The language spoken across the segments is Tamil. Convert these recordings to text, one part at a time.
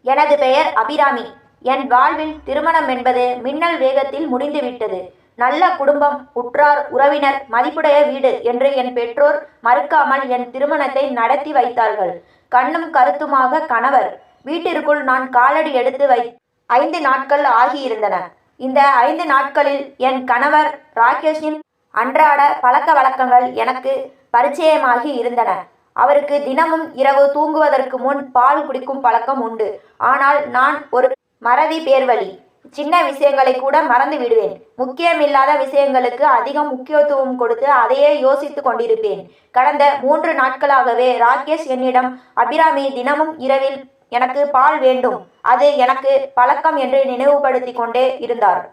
எனது பெயர் அபிராமி. என் வாழ்வில் திருமணம் என்பது மின்னல் வேகத்தில் முடிந்துவிட்டது. நல்ல குடும்பம், உற்றார் உறவினர், மதிப்புடைய வீடு என்று என் பெற்றோர் மறுக்காமல் என் திருமணத்தை நடத்தி வைத்தார்கள். கண்ணும் கருத்துமாக கணவர் வீட்டிற்குள் நான் காலடி எடுத்து 5 நாட்கள் ஆகியிருந்தன. இந்த 5 நாட்களில் என் கணவர் ராகேஷின் அன்றாட பழக்க வழக்கங்கள் எனக்கு பரிச்சயமாகி இருந்தன. அவருக்கு தினமும் இரவு தூங்குவதற்கு முன் பால் குடிக்கும் பழக்கம் உண்டு. ஆனால் நான் ஒரு மறதி பேர்வழி. சின்ன விஷயங்களை கூட மறந்து விடுவேன். முக்கியமில்லாத விஷயங்களுக்கு அதிகம் முக்கியத்துவம் கொடுத்து அதையே யோசித்து கொண்டிருப்பேன். கடந்த 3 நாட்களாகவே ராகேஷ் என்னிடம், அபிராமி, தினமும் இரவில் எனக்கு பால் வேண்டும், அது எனக்கு பழக்கம் என்று நினைவுபடுத்தி கொண்டே இருந்தார்.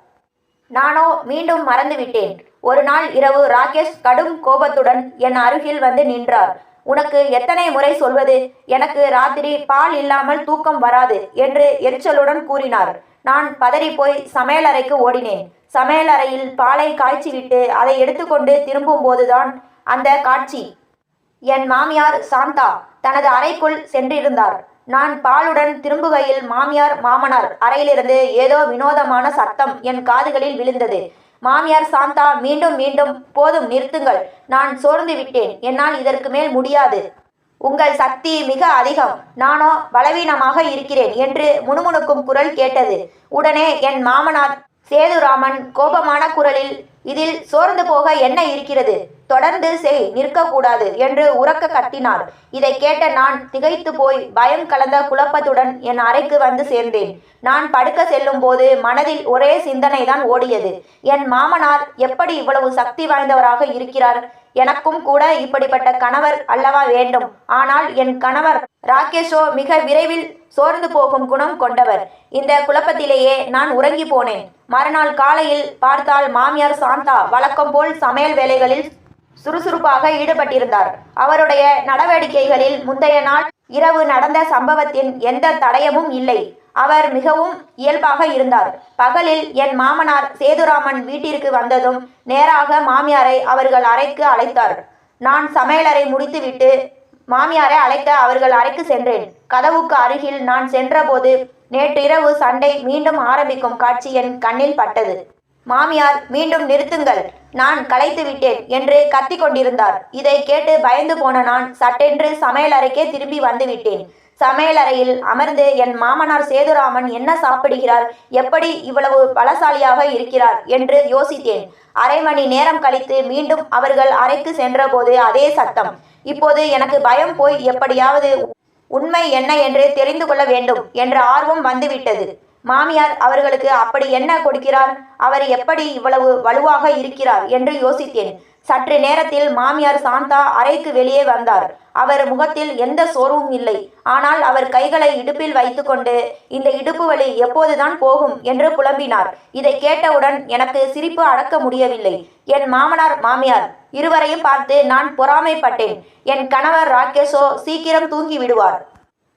நானோ மீண்டும் மறந்துவிட்டேன். ஒரு நாள் இரவு ராகேஷ் கடும் கோபத்துடன் என் அருகில் வந்து நின்றார். உனக்கு எத்தனை முறை சொல்வது, எனக்கு ராத்திரி பால் இல்லாமல் தூக்கம் வராது என்று எரிச்சலுடன் கூறினார். நான் பதறிப்போய் சமையலறைக்கு ஓடினேன். சமையலறையில் பாலை காய்ச்சிவிட்டு அதை எடுத்துக்கொண்டு திரும்பும் போதுதான் அந்த காட்சி. என் மாமியார் சாந்தா தனது அறைக்குள் சென்றிருந்தார். நான் பாலுடன் திரும்புகையில் மாமியார் மாமனார் அறையிலிருந்து ஏதோ வினோதமான சத்தம் என் காதுகளில் விழுந்தது. மாமியார் சாந்தா மீண்டும் மீண்டும், போதும் நிறுத்துங்கள், நான் சோர்ந்து விட்டேன், என்னால் இதற்கு மேல் முடியாது, உங்கள் சக்தி மிக அதிகம், நானோ பலவீனமாக இருக்கிறேன் என்று முணுமுணுக்கும் குரல் கேட்டது. உடனே என் மாமனார் சேதுராமன் கோபமான குரலில், இதில் சோர்ந்து போக என்ன இருக்கிறது, தொடர்ந்து செய், நிற்கக்கூடாது என்று உரக்க கத்தினார். இதை கேட்ட நான் திகைத்து போய் பயம் கலந்த குழப்பத்துடன் என் அறைக்கு வந்து சேர்ந்தேன். நான் படுக்க செல்லும் போது மனதில் ஒரே சிந்தனை தான் ஓடியது. என் மாமனார் எப்படி இவ்வளவு சக்தி வாய்ந்தவராக இருக்கிறார்? எனக்கும் கூட இப்படிப்பட்ட கணவர் அல்லவா வேண்டும். ஆனால் என் கணவர் ராகேஷோ மிக விரைவில் சோர்ந்து போகும் குணம் கொண்டவர். இந்த குழப்பத்திலேயே நான் உறங்கி போனேன். மறுநாள் காலையில் பார்த்தால் மாமியார் சாந்தா வழக்கம் போல் சமையல் வேலைகளில் சுறுசுறுப்பாக ஈடுபட்டிருந்தார். அவருடைய நடவடிக்கைகளில் முந்தைய நாள் இரவு நடந்த சம்பவத்தின் எந்த தடயமும் இல்லை. அவர் மிகவும் இயல்பாக இருந்தார். பகலில் என் மாமனார் சேதுராமன் வீட்டிற்கு வந்ததும் நேராக மாமியாரை அவர்கள் அறைக்கு அழைத்தார். நான் சமையலறை முடித்துவிட்டு மாமியாரை அழைக்க அவர்கள் அறைக்கு சென்றேன். கதவுக்கு அருகில் நான் சென்றபோது நேற்றிரவு சண்டை மீண்டும் ஆரம்பிக்கும் காட்சி என் கண்ணில் பட்டது. மாமியார், மீண்டும் நிறுத்துங்கள், நான் கலைத்து விட்டேன் என்று கத்தி கொண்டிருந்தார். இதை கேட்டு பயந்து போன நான் சட்டென்று சமையலறைக்கே திரும்பி வந்து விட்டேன். சமையலறையில் அமர்ந்து என் மாமனார் சேதுராமன் என்ன சாப்பிடுகிறார், எப்படி இவ்வளவு பலசாலியாக இருக்கிறார் என்று யோசித்தேன். அரை மணி நேரம் கழித்து மீண்டும் அவர்கள் அறைக்கு சென்றபோது அதே சத்தம். இப்போது எனக்கு பயம் போய் எப்படியாவது உண்மை என்ன என்று தெரிந்து கொள்ள வேண்டும் என்ற ஆர்வம் வந்துவிட்டது. மாமியார் அவர்களுக்கு அப்படி என்ன கொடுக்கிறார், அவர் எப்படி இவ்வளவு வலுவாக இருக்கிறார் என்று யோசித்தேன். சற்று நேரத்தில் மாமியார் சாந்தா அறைக்கு வெளியே வந்தார். அவர் முகத்தில் எந்த சோர்வும் இல்லை. ஆனால் அவர் கைகளை இடுப்பில் வைத்துக்கொண்டு, இந்த இடுப்பு வலி எப்போதுதான் போகும் என்று புலம்பினார். இதை கேட்டவுடன் எனக்கு சிரிப்பு அடக்க முடியவில்லை. என் மாமனார் மாமியார் இருவரையும் பார்த்து நான் பொறாமைப்பட்டேன். என் கணவர் ராகேஷோ சீக்கிரம் தூங்கி விடுவார்.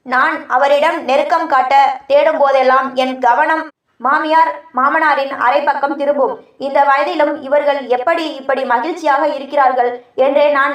நான் அவரிடம் நெருக்கம் காட்ட தேடும் போதெல்லாம் என் கவனம் மாமியார் மாமனாரின் அரை பக்கம் திரும்பும். இந்த வயதிலும் இவர்கள் எப்படி இப்படி மகிழ்ச்சியாக இருக்கிறார்கள் என்றே நான்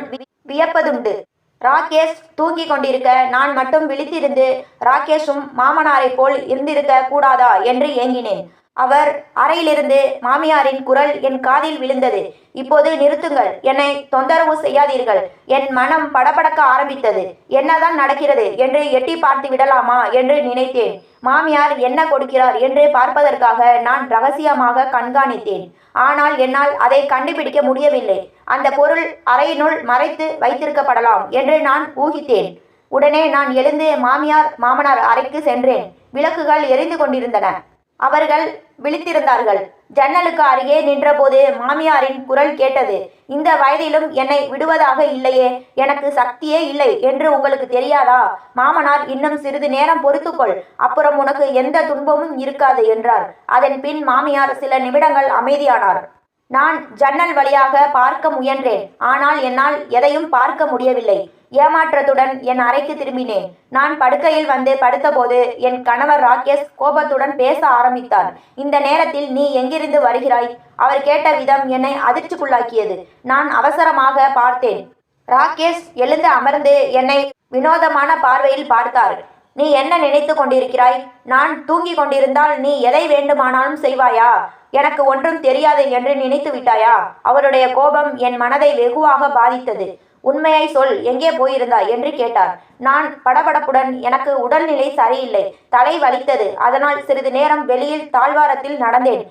வியப்பதுண்டு. ராகேஷ் தூங்கி கொண்டிருக்க நான் மட்டும் விழித்திருந்து ராகேஷும் மாமனாரை போல் இருந்திருக்க கூடாதா என்று ஏங்கினேன். அவர் அறையிலிருந்து மாமியாரின் குரல் என் காதில் விழுந்தது. இப்போது நிறுத்துங்கள், என்னை தொந்தரவு செய்யாதீர்கள். என் மனம் படபடக்க ஆரம்பித்தது. என்னதான் நடக்கிறது என்று எட்டி பார்த்து விடலாமா என்று நினைத்தேன். மாமியார் என்ன கொடுக்கிறார் என்று பார்ப்பதற்காக நான் ரகசியமாக கண்காணித்தேன். ஆனால் என்னால் அதை கண்டுபிடிக்க முடியவில்லை. அந்த பொருள் அறையினுள் மறைத்து வைத்திருக்கப்படலாம் என்று நான் ஊகித்தேன். உடனே நான் எழுந்து மாமியார் மாமனார் அறைக்கு சென்றேன். விளக்குகள் எரிந்து கொண்டிருந்தன. அவர்கள் விழித்திருந்தார்கள். ஜன்னலுக்கு அருகே நின்றபோது மாமியாரின் குரல் கேட்டது. இந்த வயதிலும் என்னை விடுவதாக இல்லையே, எனக்கு சக்தியே இல்லை என்று உங்களுக்கு தெரியாதா? மாமனார், இன்னும் சிறிது நேரம் பொறுத்துக்கொள், அப்புறம் உனக்கு எந்த துன்பமும் இருக்காது என்றார். அதன் பின் மாமியார் சில நிமிடங்கள் அமைதியானார். நான் ஜன்னல் வழியாக பார்க்க முயன்றேன். ஆனால் என்னால் எதையும் பார்க்க முடியவில்லை. ஏமாற்றத்துடன் என் அறைக்கு திரும்பினேன். நான் படுக்கையில் வந்து படுத்தபோது என் கணவர் ராகேஷ் கோபத்துடன் பேச ஆரம்பித்தார். இந்த நேரத்தில் நீ எங்கிருந்து வருகிறாய்? அவர் கேட்ட விதம் என்னை அதிர்ச்சிக்குள்ளாக்கியது. நான் அவசரமாக பார்த்தேன். ராகேஷ் எழுந்து அமர்ந்து என்னை வினோதமான பார்வையில் பார்த்தார். நீ என்ன நினைத்து கொண்டிருக்கிறாய்? நான் தூங்கிக் கொண்டிருந்தால் நீ எதை வேண்டுமானாலும் செய்வாயா? எனக்கு ஒன்றும் தெரியாது என்று நினைத்து விட்டாயா? அவருடைய கோபம் என் மனதை வெகுவாக பாதித்தது. உண்மையை சொல், எங்கே போயிருந்தாய் என்று கேட்டார். நான் படபடப்புடன், எனக்கு உடல்நிலை சரியில்லை, தலை வலித்தது, அதனால் சிறிது நேரம் வெளியில் தாழ்வாரத்தில் நடந்தேன்.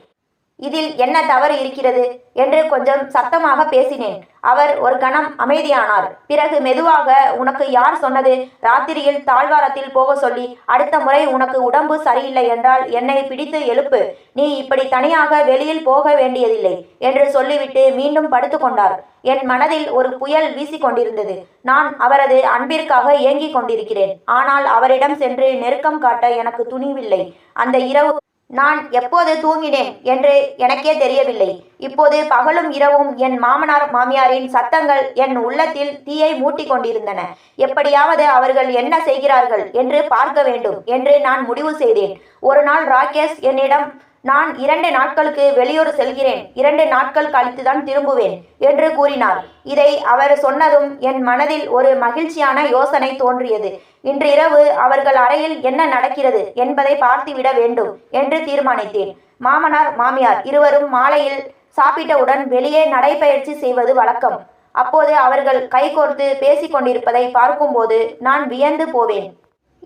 இதில் என்ன தவறு இருக்கிறது என்று கொஞ்சம் சத்தமாக பேசினேன். அவர் ஒரு கணம் அமைதியானார். பிறகு மெதுவாக, உனக்கு யார் சொன்னது ராத்திரியில் தாழ்வாரத்தில் போக சொல்லி? அடுத்த முறை உனக்கு உடம்பு சரியில்லை என்றால் என்னை பிடித்து எழுப்பு. நீ இப்படி தனியாக வெளியில் போக வேண்டியதில்லை என்று சொல்லிவிட்டு மீண்டும் படுத்து கொண்டார். என் மனதில் ஒரு புயல் வீசிக்கொண்டிருந்தது. நான் அவரது அன்பிற்காக ஏங்கிக் கொண்டிருக்கிறேன். ஆனால் அவரிடம் சென்று நெருக்கம் காட்ட எனக்கு துணிவில்லை. அந்த இரவு நான் எப்போது தூங்கினேன் என்று எனக்கே தெரியவில்லை. இப்போது பகலும் இரவும் என் மாமனார் மாமியாரின் சத்தங்கள் என் உள்ளத்தில் தீயை மூட்டி கொண்டிருந்தன. எப்படியாவது அவர்கள் என்ன செய்கிறார்கள் என்று பார்க்க வேண்டும் என்று நான் முடிவு செய்தேன். ஒரு நாள் ராகேஷ் என்னிடம், நான் 2 நாட்களுக்கு வெளியூர் செல்கிறேன், 2 நாட்கள் கழித்துதான் திரும்புவேன் என்று கூறினார். இதை அவர் சொன்னதும் என் மனதில் ஒரு மகிழ்ச்சியான யோசனை தோன்றியது. இன்று இரவு அவர்கள் அறையில் என்ன நடக்கிறது என்பதை பார்த்துவிட வேண்டும் என்று தீர்மானித்தேன். மாமனார் மாமியார் இருவரும் மாலையில் சாப்பிட்டவுடன் வெளியே நடைபயிற்சி செய்வது வழக்கம். அப்போது அவர்கள் கைகோர்த்து பேசிக்கொண்டிருப்பதை பார்க்கும்போது நான் வியந்து போவேன்.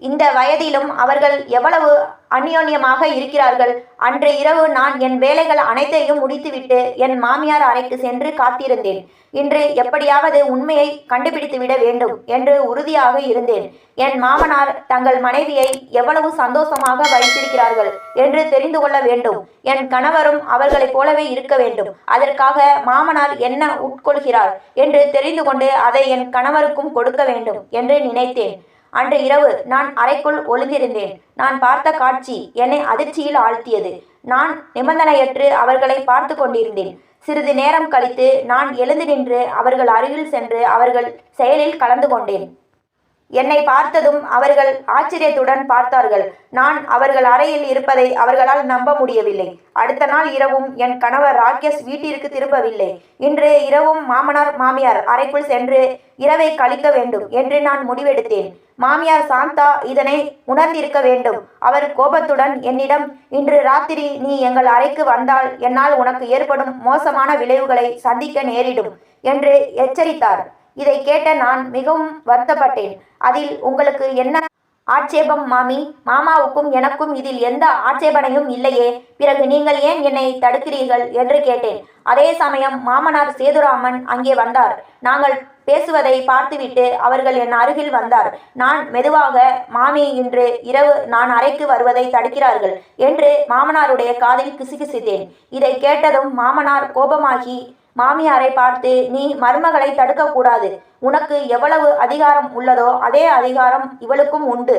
இந்த வயதிலும் அவர்கள் எவ்வளவு அந்யோன்யமாக இருக்கிறார்கள். அன்று இரவு நான் என் வேலைகள் அனைத்தையும் முடித்துவிட்டு என் மாமியார் அறைக்கு சென்று காத்திருந்தேன். இன்று எப்படியாவது உண்மையை கண்டுபிடித்துவிட வேண்டும் என்று உறுதியாக இருந்தேன். என் மாமனார் தங்கள் மனைவியை எவ்வளவு சந்தோஷமாக வைத்திருக்கிறார்கள் என்று தெரிந்து கொள்ள வேண்டும். என் கணவரும் அவர்களைப் போலவே இருக்க வேண்டும். அதற்காக மாமனார் என்ன உட்கொள்கிறார் என்று தெரிந்து கொண்டு அதை என் கணவருக்கும் கொடுக்க வேண்டும் என்று நினைத்தேன். அன்று இரவு நான் அறைக்குள் ஒளிந்திருந்தேன். நான் பார்த்த காட்சி என்னை அதிர்ச்சியில் ஆழ்த்தியது. நான் நிபந்தனையற்று அவர்களை பார்த்து கொண்டிருந்தேன். சிறிது நேரம் கழித்து நான் எழுந்து நின்று அவர்கள் அருகில் சென்று அவர்கள் செயலில் கலந்து கொண்டேன். என்னை பார்த்ததும் அவர்கள் ஆச்சரியத்துடன் பார்த்தார்கள். நான் அவர்கள் அறையில் இருப்பதை அவர்களால் நம்ப முடியவில்லை. அடுத்த நாள் இரவும் என் கணவர் ராகேஷ் வீட்டிற்கு திரும்பவில்லை. இன்று இரவும் மாமனார் மாமியார் அறைக்குள் சென்று இரவை கழிக்க வேண்டும் என்று நான் முடிவெடுத்தேன். மாமியார் சாந்தா இதனை உணர்ந்திருக்க வேண்டும். அவர் கோபத்துடன் என்னிடம், இன்று ராத்திரி நீ எங்கள் அறைக்கு வந்தால் என்னால் உனக்கு ஏற்படும் மோசமான விளைவுகளை சந்திக்க நேரிடும் என்று எச்சரித்தார். இதை கேட்ட நான் மிகவும் வருத்தப்பட்டேன். அதில் உங்களுக்கு என்ன ஆட்சேபம் மாமி? மாமாவுக்கும் எனக்கும் இதில் எந்த ஆட்சேபனையும் இல்லையே, பிறகு நீங்கள் ஏன் என்னை தடுக்கிறீர்கள் என்று கேட்டேன். அதே சமயம் மாமனார் சேதுராமன் அங்கே வந்தார். நாங்கள் பேசுவதை பார்த்துவிட்டு அவர்கள் என் அருகில் வந்தார். நான் மெதுவாக, மாமி இன்று இரவு நான் அறைக்கு வருவதை தடுக்கிறார்கள் என்று மாமனாருடைய காதில் கிசுகிசுத்தேன். இதை கேட்டதும் மாமனார் கோபமாகி மாமியாரை பார்த்து, நீ மருமகளை தடுக்கக்கூடாது, உனக்கு எவ்வளவு அதிகாரம் உள்ளதோ அதே அதிகாரம் இவளுக்கும் உண்டு.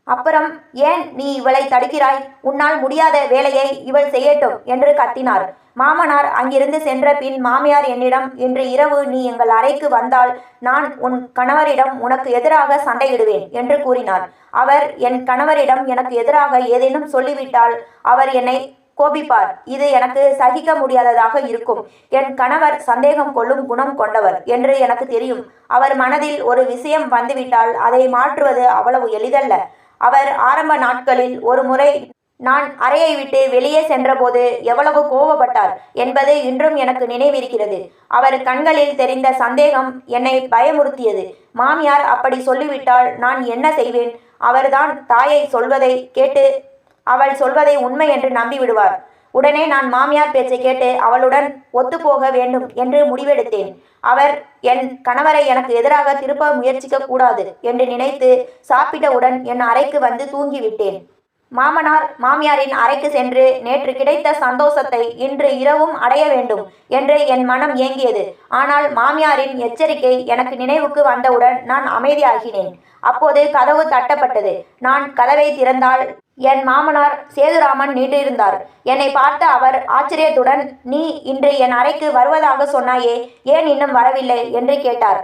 அப்புறம் ஏன் நீ இவளை தடுக்கிறாய்? உன்னால் முடியாத வேலையை இவள் செய்யட்டும் என்று கத்தினார். மாமனார் அங்கிருந்து சென்ற பின் மாமியார் என்னிடம், இன்று இரவு நீ எங்கள் அறைக்கு வந்தால் நான் உன் கணவரிடம் உனக்கு எதிராக சண்டையிடுவேன் என்று கூறினார். அவர் என் கணவரிடம் எனக்கு எதிராக ஏதேனும் சொல்லிவிட்டால் அவர் என்னை கோபிப்பார். இது எனக்கு சகிக்க முடியாததாக இருக்கும். என் கணவர் சந்தேகம் கொள்ளும் குணம் கொண்டவர் என்று எனக்கு தெரியும். அவர் மனதில் ஒரு விஷயம் வந்துவிட்டால் அதை மாற்றுவது அவ்வளவு எளிதல்ல. அவர் ஆரம்ப நாட்களில் ஒரு முறை நான் அறையை விட்டு வெளியே சென்றபோது எவ்வளவு கோபப்பட்டார் என்பது இன்றும் எனக்கு நினைவிருக்கிறது. அவர் கண்களில் தெரிந்த சந்தேகம் என்னை பயமுறுத்தியது. மாமியார் அப்படி சொல்லிவிட்டால் நான் என்ன செய்வேன்? அவர்தான் தாயை சொல்வதை கேட்டு அவள் சொல்வதை உண்மை என்று நம்பிவிடுவார். உடனே நான் மாமியார் பேச்சை கேட்டு அவளுடன் ஒத்துப்போக வேண்டும் என்று முடிவெடுத்தேன். அவர் என் கணவரை எனக்கு எதிராக திருப்ப முயற்சிக்க கூடாது என்று நினைத்து சாப்பிட்டவுடன் என் அறைக்கு வந்து தூங்கிவிட்டேன். மாமனார் மாமியாரின் அறைக்கு சென்று நேற்று கிடைத்த சந்தோஷத்தை இன்று இரவும் அடைய வேண்டும் என்று என் மனம் ஏங்கியது. ஆனால் மாமியாரின் எச்சரிக்கை எனக்கு நினைவுக்கு வந்தவுடன் நான் அமைதியாகினேன். அப்போது கதவு தட்டப்பட்டது. நான் கதவை திறந்தால் என் மாமனார் சேதுராமன் நின்றிருந்தார். என்னை பார்த்த அவர் ஆச்சரியத்துடன், நீ இன்று என் அறைக்கு வருவதாக சொன்னாயே, ஏன் இன்னும் வரவில்லை என்று கேட்டார்.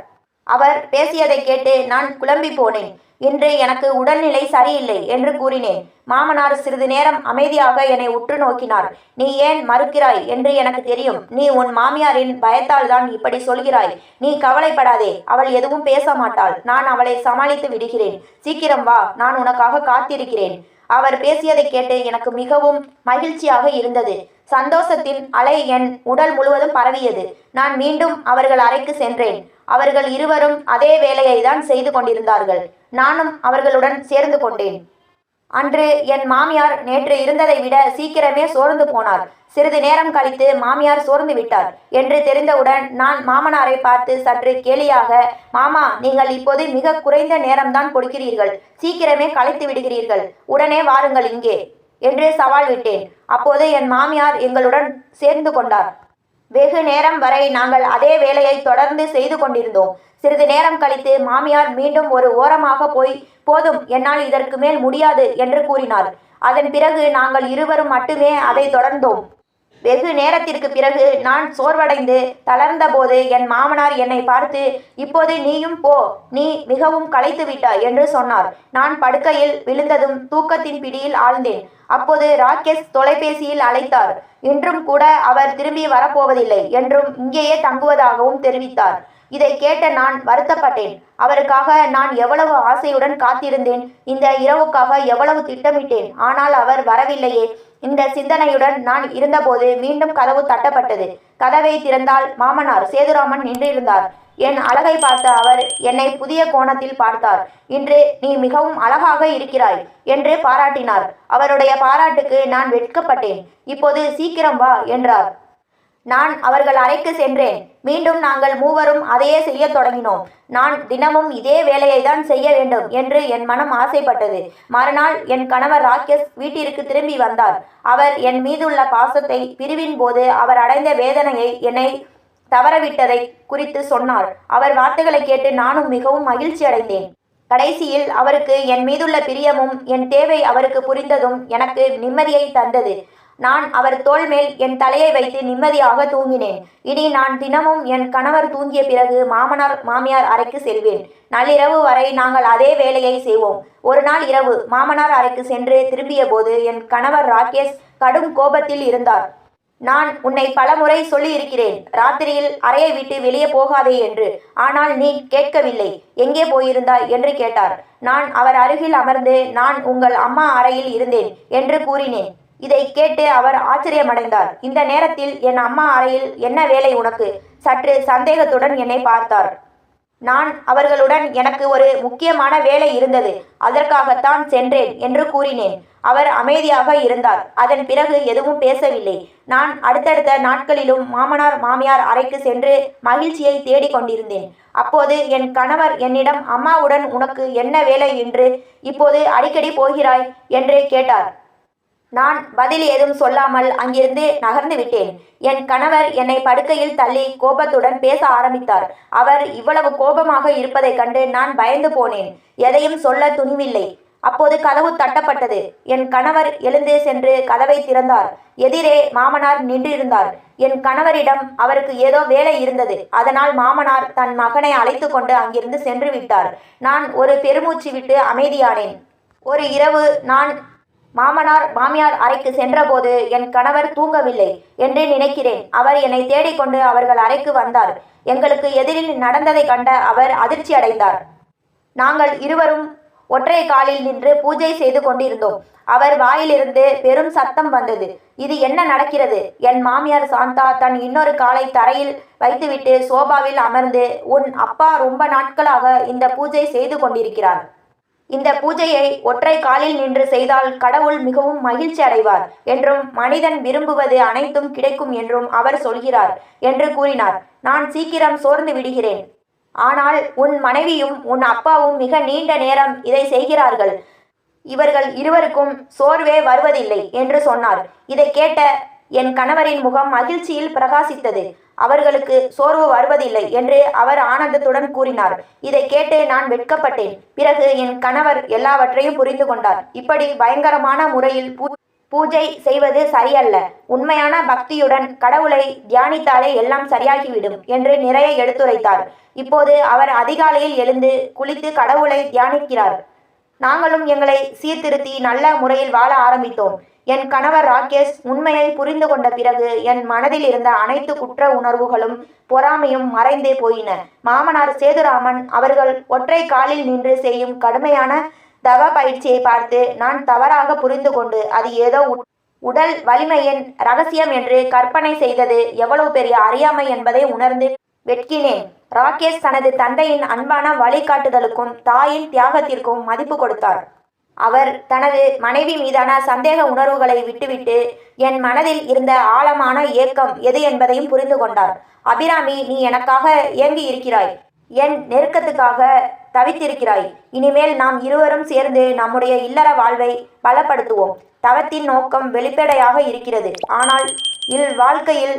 அவர் பேசியதை கேட்டு நான் குழம்பி போனேன். இன்று எனக்கு உடல்நிலை சரியில்லை என்று கூறினேன். மாமனார் சிறிது நேரம் அமைதியாக என்னை உற்று நோக்கினார். நீ ஏன் மறுக்கிறாய் என்று எனக்கு தெரியும். நீ உன் மாமியாரின் பயத்தால் தான் இப்படி சொல்கிறாய். நீ கவலைப்படாதே, அவள் எதுவும் பேச மாட்டாள். நான் அவளை சமாளித்து விடுகிறேன். சீக்கிரம் வா, நான் உனக்காக காத்திருக்கிறேன். அவர் பேசியதை கேட்டு எனக்கு மிகவும் மகிழ்ச்சியாக இருந்தது. சந்தோஷத்தின் அலை என் உடல் முழுவதும் பரவியது. நான் மீண்டும் அவர்கள் அறைக்கு சென்றேன். அவர்கள் இருவரும் அதே வேலையை தான் செய்து கொண்டிருந்தார்கள். நானும் அவர்களுடன் சேர்ந்து கொண்டேன். அன்று என் மாமியார் நேற்று இருந்ததை விட சீக்கிரமே சோர்ந்து போனார். சிறிது நேரம் கழித்து மாமியார் சோர்ந்து விட்டார் என்று தெரிந்தவுடன் நான் மாமனாரை பார்த்து சற்று கேலியாக, மாமா, நீங்கள் இப்போது மிக குறைந்த நேரம்தான் கொடுக்கிறீர்கள், சீக்கிரமே களைத்து விடுகிறீர்கள், உடனே வாருங்கள் இங்கே என்று சவால் விட்டேன். அப்போது என் மாமியார் எங்களுடன் சேர்ந்து கொண்டார். வெகு நேரம் வரை நாங்கள் அதே வேலையை தொடர்ந்து செய்து கொண்டிருந்தோம். சிறிது நேரம் கழித்து மாமியார் மீண்டும் ஒரு ஓரமாக போய், போதும், என்னால் இதற்கு மேல் முடியாது என்று கூறினார். அதன் பிறகு நாங்கள் இருவரும் மட்டுமே அதை தொடர்ந்தோம். வெகு நேரத்திற்கு பிறகு நான் சோர்வடைந்து தளர்ந்த போது என் மாமனார் என்னை பார்த்து, இப்போது நீயும் போ, நீ மிகவும் களைத்து விட்டாய் என்று சொன்னார். நான் படுக்கையில் விழுந்ததும் தூக்கத்தின் பிடியில் ஆழ்ந்தேன். அப்போது ராகேஷ் தொலைபேசியில் அழைத்தார். இன்றும் கூட அவர் திரும்பி வரப்போவதில்லை என்றும் இங்கேயே தங்குவதாகவும் தெரிவித்தார். இதை கேட்ட நான் வருத்தப்பட்டேன். அவருக்காக நான் எவ்வளவு ஆசையுடன் காத்திருந்தேன், இந்த இரவுக்காக எவ்வளவு திட்டமிட்டேன். ஆனால் அவர் வரவில்லையே. இந்த சிந்தனையுடன் நான் இருந்தபோது மீண்டும் கதவு தட்டப்பட்டது. கதவை திறந்தால் மாமனார் சேதுராமன் நின்றிருந்தார். என் அழகை பார்த்த அவர் என்னை புதிய கோணத்தில் பார்த்தார். இன்று நீ மிகவும் அழகாக இருக்கிறாய் என்று பாராட்டினார். அவருடைய பாராட்டுக்கு நான் வெட்கப்பட்டேன். இப்போது சீக்கிரம் வா என்றார். நான் அவர்கள் அறைக்கு சென்றேன். மீண்டும் நாங்கள் மூவரும் அதையே செய்ய தொடங்கினோம். நான் தினமும் இதே வேலையை தான் செய்ய வேண்டும் என்று என் மனம் ஆசைப்பட்டது. மறுநாள் என் கணவர் ராகேஷ் வீட்டிற்கு திரும்பி வந்தார். அவர் என் மீதுள்ள பாசத்தை, பிரிவின் போது அவர் அடைந்த வேதனையை, என்னை தவறவிட்டதை குறித்து சொன்னார். அவர் வார்த்தைகளை கேட்டு நானும் மிகவும் மகிழ்ச்சி அடைந்தேன். கடைசியில் அவருக்கு என் மீதுள்ள பிரியமும் என் தேவை அவருக்கு புரிந்ததும் எனக்கு நிம்மதியை தந்தது. நான் அவர் தோள் மேல் என் தலையை வைத்து நிம்மதியாக தூங்கினேன். இனி நான் தினமும் என் கணவர் தூங்கிய பிறகு மாமனார் மாமியார் அறைக்கு செல்வேன். நள்ளிரவு வரை நாங்கள் அதே வேலையை செய்வோம். ஒரு நாள் இரவு மாமனார் அறைக்கு சென்று திரும்பிய போது என் கணவர் ராகேஷ் கடும் கோபத்தில் இருந்தார். நான் உன்னை பலமுறை சொல்லி இருக்கிறேன், ராத்திரியில் அறையை விட்டு வெளியே போகாதே என்று. ஆனால் நீ கேட்கவில்லை. எங்கே போயிருந்தாய் என்று கேட்டார். நான் அவர் அருகில் அமர்ந்து, நான் உங்கள் அம்மா அறையில் இருந்தேன் என்று கூறினேன். இதை கேட்டு அவர் ஆச்சரியமடைந்தார். இந்த நேரத்தில் என் அம்மா அறையில் என்ன வேலை உனக்கு? சற்று சந்தேகத்துடன் என்னை பார்த்தார். நான் அவர்களுடன் எனக்கு ஒரு முக்கியமான வேலை இருந்தது, அதற்காகத்தான் சென்றேன் என்று கூறினேன். அவர் அமைதியாக இருந்தார். அதன் பிறகு எதுவும் பேசவில்லை. நான் அடுத்தடுத்த நாட்களிலும் மாமனார் மாமியார் அறைக்கு சென்று மகிழ்ச்சியை தேடிக் கொண்டிருந்தேன். அப்போது என் கணவர் என்னிடம், அம்மாவுடன் உனக்கு என்ன வேலை என்று இப்போது அடிக்கடி போகிறாய் என்று கேட்டார். நான் பதில் ஏதும் சொல்லாமல் அங்கிருந்து நகர்ந்து விட்டேன். என் கணவர் என்னை படுக்கையில் தள்ளி கோபத்துடன் பேச ஆரம்பித்தார். அவர் இவ்வளவு கோபமாக இருப்பதைக் கண்டு நான் பயந்து போனேன். எதையும் சொல்ல துணிவில்லை. அப்போது கதவு தட்டப்பட்டது. என் கணவர் எழுந்து சென்று கதவை திறந்தார். எதிரே மாமனார் நின்றிருந்தார். என் கணவரிடம் அவருக்கு ஏதோ வேலை இருந்தது. அதனால் மாமனார் தன் மகனை அழைத்து கொண்டு அங்கிருந்து சென்று விட்டார். நான் ஒரு பெருமூச்சு விட்டு அமைதியானேன். ஒரு இரவு நான் மாமனார் மாமியார் அறைக்கு சென்றபோது என் கணவர் தூங்கவில்லை என்று நினைக்கிறேன். அவர் என்னை தேடிக்கொண்டு அவர்கள் அறைக்கு வந்தார். எங்களுக்கு எதிரில் நடந்ததை கண்ட அவர் அதிர்ச்சி அடைந்தார். நாங்கள் இருவரும் ஒற்றை காலில் நின்று பூஜை செய்து கொண்டிருந்தோம். அவர் வாயிலிருந்து பெரும் சத்தம் வந்தது. இது என்ன நடக்கிறது? என் மாமியார் சாந்தா தன் இன்னொரு காலை தரையில் வைத்துவிட்டு சோபாவில் அமர்ந்து, உன் அப்பா ரொம்ப நாட்களாக இந்த பூஜை செய்து கொண்டிருக்கிறார். இந்த பூஜையை ஒற்றை காலில் நின்று செய்தால் கடவுள் மிகவும் மகிழ்ச்சி அடைவார் என்றும் மனிதன் விரும்புவது அனைத்தும் கிடைக்கும் என்றும் அவர் சொல்கிறார் என்று கூறினார். நான் சீக்கிரம் சோர்ந்து விடுகிறேன். ஆனால் உன் மனைவியும் உன் அப்பாவும் மிக நீண்ட நேரம் இதை செய்கிறார்கள். இவர்கள் இருவருக்கும் சோர்வே வருவதில்லை என்று சொன்னார். இதை கேட்ட என் கணவரின் முகம் மகிழ்ச்சியில் பிரகாசித்தது. அவர்களுக்கு சோர்வு வருவதில்லை என்று அவர் ஆனந்தத்துடன் கூறினார். இதை கேட்டு நான் வெட்கப்பட்டேன். பிறகு என் கணவர் எல்லாவற்றையும் புரிந்து கொண்டார். இப்படி பயங்கரமான முறையில் பூஜை செய்வது சரியல்ல. உண்மையான பக்தியுடன் கடவுளை தியானித்தாலே எல்லாம் சரியாகிவிடும் என்று நிறைய எடுத்துரைத்தார். இப்போது அவர் அதிகாலையில் எழுந்து குளித்து கடவுளை தியானிக்கிறார். நாங்களும் எங்களை சீர்திருத்தி நல்ல முறையில் வாழ ஆரம்பித்தோம். என் கணவர் ராகேஷ் உண்மையை புரிந்து கொண்ட பிறகு என் மனதில் இருந்த அனைத்து குற்ற உணர்வுகளும் பொறாமையும் மறைந்தே போயின. மாமனார் சேதுராமன் அவர்கள் ஒற்றை காலில் நின்று செய்யும் கடுமையான தவ பயிற்சியை பார்த்து நான் தவறாக புரிந்து கொண்டு அது ஏதோ உடல் வலிமையின் ரகசியம் என்று கற்பனை செய்தது எவ்வளவு பெரிய அறியாமை என்பதை உணர்ந்து வெட்கினேன். ராகேஷ் தனது தந்தையின் அன்பான வழிகாட்டுதலுக்கும் தாயின் தியாகத்திற்கும் மதிப்பு கொடுத்தார். அவர் தனது மனைவி மீதான சந்தேக உணர்வுகளை விட்டுவிட்டு என் மனதில் இருந்த ஆழமான ஏக்கம் எது என்பதையும் புரிந்து கொண்டார். அபிராமி, நீ எனக்காக ஏங்கி இருக்கிறாய், என் நெருக்கத்துக்காக தவித்திருக்கிறாய். இனிமேல் நாம் இருவரும் சேர்ந்து நம்முடைய இல்லற வாழ்வை பலப்படுத்துவோம். தவத்தின் நோக்கம் வெளிப்படையாக இருக்கிறது, ஆனால் வாழ்க்கையில்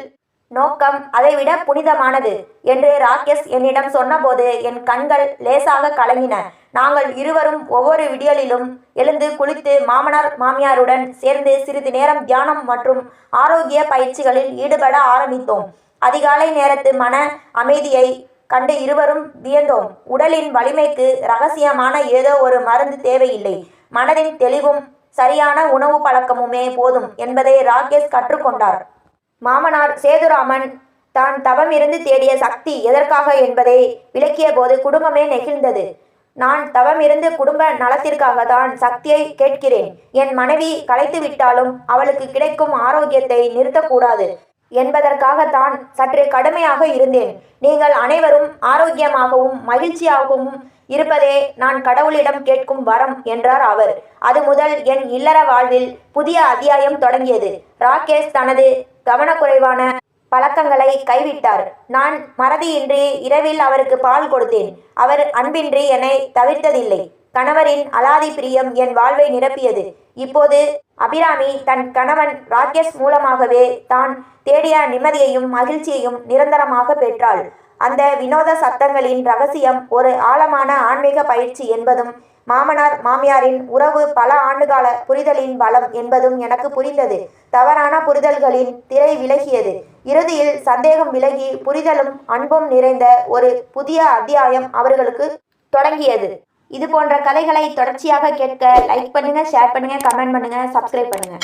நோக்கம் அதைவிட புனிதமானது என்று ராகேஷ் என்னிடம் சொன்னபோது என் கண்கள் லேசாக கலங்கின. நாங்கள் இருவரும் ஒவ்வொரு விடியலிலும் எழுந்து குளித்து மாமனார் மாமியாருடன் சேர்ந்து சிறிது நேரம் தியானம் மற்றும் ஆரோக்கிய பயிற்சிகளில் ஈடுபட ஆரம்பித்தோம். அதிகாலை நேரத்து மன அமைதியை கண்டு இருவரும் வியந்தோம். உடலின் வலிமைக்கு இரகசியமான ஏதோ ஒரு மருந்து தேவையில்லை, மனதின் தெளிவும் சரியான உணவு பழக்கமுமே போதும் என்பதை ராகேஷ் கற்றுக்கொண்டார். மாமனார் சேதுராமன் தான் தவம் இருந்து தேடிய சக்தி எதற்காக என்பதை விளக்கிய போது குடும்பமே நெகிழ்ந்தது. நான் தவம் இருந்து குடும்ப நலத்திற்காக தான் சக்தியை கேட்கிறேன். என் மனைவி களைத்து விட்டாலும் அவளுக்கு கிடைக்கும் ஆரோக்கியத்தை நிறுத்தக்கூடாது என்பதற்காகத்தான் சற்று கடுமையாக இருந்தேன். நீங்கள் அனைவரும் ஆரோக்கியமாகவும் மகிழ்ச்சியாகவும் இருப்பதே நான் கடவுளிடம் கேட்கும் வரம் என்றார் அவர். அது முதல் என் இல்லற வாழ்வில் புதிய அத்தியாயம் தொடங்கியது. ராகேஷ் தனது கவனக்குறைவான பழக்கங்களை கைவிட்டார். நான் மறதியின்றி இரவில் அவருக்கு பால் கொடுத்தேன். அவர் அன்பின்றி என்னை தவிர்த்ததில்லை. கணவரின் அலாதி பிரியம் என் வாழ்வை நிரப்பியது. இப்போது அபிராமி தன் கணவன் ராகேஷ் மூலமாகவே தான் தேடிய நிம்மதியையும் மகிழ்ச்சியையும் நிரந்தரமாக பெற்றாள். அந்த வினோத சத்தங்களின் ரகசியம் ஒரு ஆழமான ஆன்மீக பயிற்சி என்பதும் மாமனார் மாமியாரின் உறவு பல ஆண்டுகால புரிதலின் பலம் என்பதும் எனக்கு புரிந்தது. தவறான புரிதல்களின் திரை விலகியது. இறுதியில் சந்தேகம் விலகி புரிதலும் அன்பும் நிறைந்த ஒரு புதிய அத்தியாயம் அவர்களுக்கு தொடங்கியது. இது போன்ற கதைகளை தொடர்ச்சியாக கேட்க லைக் பண்ணுங்க, ஷேர் பண்ணுங்க, கமெண்ட் பண்ணுங்க, சப்ஸ்கிரைப் பண்ணுங்க.